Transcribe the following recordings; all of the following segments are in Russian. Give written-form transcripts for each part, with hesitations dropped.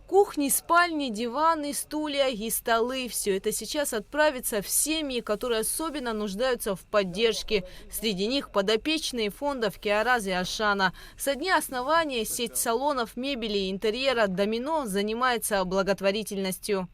Кухни, спальни, диваны, стулья и столы – все это сейчас отправится в семьи, которые особенно нуждаются в поддержке. Среди них подопечные фондов Киараз и Ашана. Со дня основания сеть салонов мебели и интерьера «Домино» занимается благотворительностью.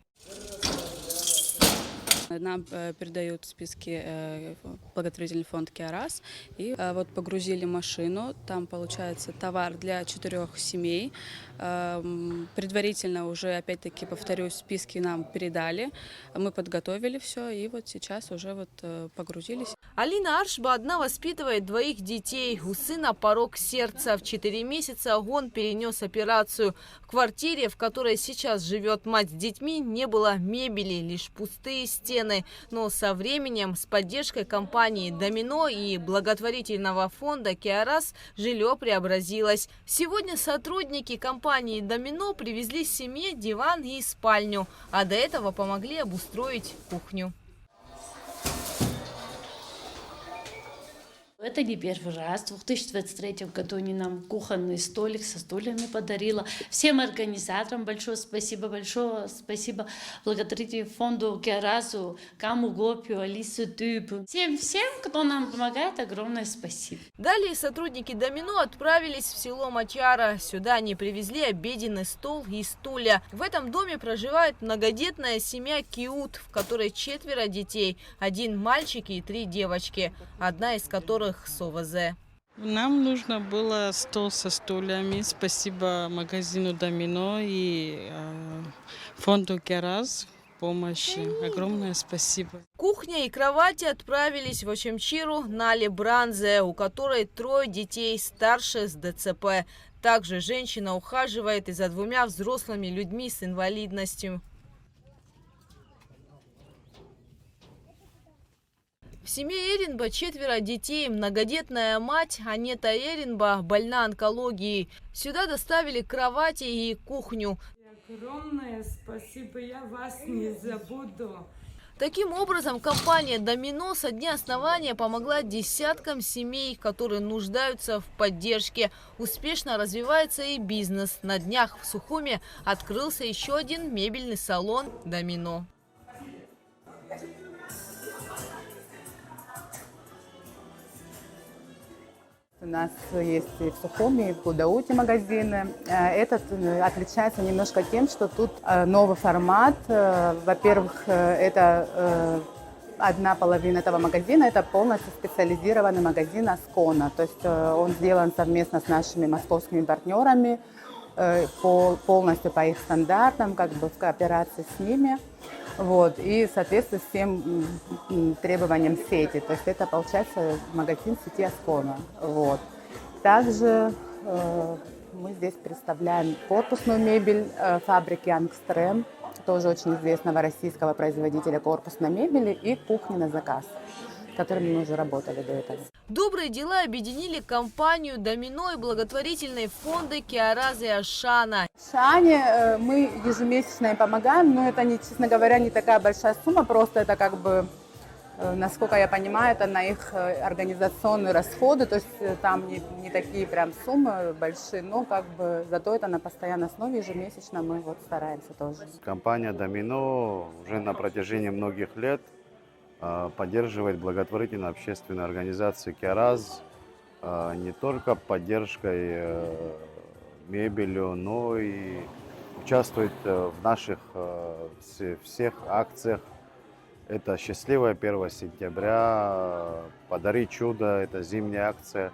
Нам передают списки благотворительный фонд «Киараз». И вот погрузили машину. Там получается товар для 4 семей. Предварительно уже, опять-таки, повторюсь, списки нам передали. Мы подготовили все и вот сейчас уже вот погрузились. Алина Аршба одна воспитывает 2 детей. У сына порок сердца. В 4 месяца он перенес операцию. В квартире, в которой сейчас живет мать с детьми, не было мебели, лишь пустые стены. Но со временем, с поддержкой компании «Домино» и благотворительного фонда «Киараз» жилье преобразилось. Сегодня сотрудники компании «Домино» привезли семье диван и спальню, а до этого помогли обустроить кухню. Это не первый раз. В 2023 году они нам кухонный столик со стульями подарила. Всем организаторам большое спасибо благодаря фонду Киаразу, Каму Гопию, Алису Дюбу. Всем, кто нам помогает, огромное спасибо. Далее сотрудники «Домино» отправились в село Мачара. Сюда они привезли обеденный стол и стулья. В этом доме проживает многодетная семья Киут, в которой 4 детей. 1 мальчик и 3 девочки, одна из которых СОВЗ. Нам нужно было стол со стульями. Спасибо магазину «Домино» и фонду «Киараз» помощи. Огромное спасибо. Кухня и кровати отправились в Очамчиру Нали Бранзе, у которой 3 детей, старше с ДЦП. Также женщина ухаживает и за 2 взрослыми людьми с инвалидностью. В семье Эринба 4 детей. Многодетная мать Анета Эринба больна онкологией. Сюда доставили кровати и кухню. Огромное спасибо, я вас не забуду. Таким образом, компания «Домино» со дня основания помогла десяткам семей, которые нуждаются в поддержке. Успешно развивается и бизнес. На днях в Сухуме открылся еще один мебельный салон «Домино». У нас есть и в Сухуме, и в Гудауте магазины. Этот отличается немножко тем, что тут новый формат. Во-первых, это одна половина этого магазина – это полностью специализированный магазин «Аскона». То есть он сделан совместно с нашими московскими партнерами, полностью по их стандартам, как бы в кооперации с ними. Вот, и соответствует всем требованиям сети. То есть это, получается, магазин сети «Аскона». Вот. Также мы здесь представляем корпусную мебель фабрики «Ангстрем», тоже очень известного российского производителя корпусной мебели, и кухни на заказ, с которыми мы уже работали до этого. Добрые дела объединили компанию «Домино» и благотворительные фонды «Киараз» и «Ашана». Ашане мы ежемесячно им помогаем, но это, честно говоря, не такая большая сумма, просто это как бы, насколько я понимаю, это на их организационные расходы, то есть там не такие прям суммы большие, но как бы зато это на постоянной основе ежемесячно мы вот стараемся тоже. Компания «Домино» уже на протяжении многих лет поддерживает благотворительную общественную организацию «Киараз» не только поддержкой мебелью, но и участвует в наших всех акциях. Это «Счастливое 1 сентября», «Подари чудо», это зимняя акция.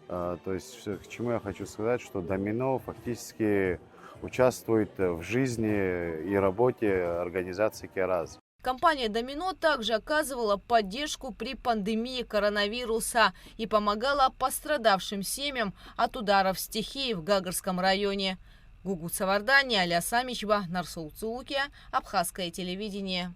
То есть к чему я хочу сказать, что «Домино» фактически участвует в жизни и работе организации «Киараз». Компания «Домино» также оказывала поддержку при пандемии коронавируса и помогала пострадавшим семьям от ударов стихии в Гагарском районе. Гугут Савардани, Аля Самичба, Нарсул Цулукия, Абхазское телевидение.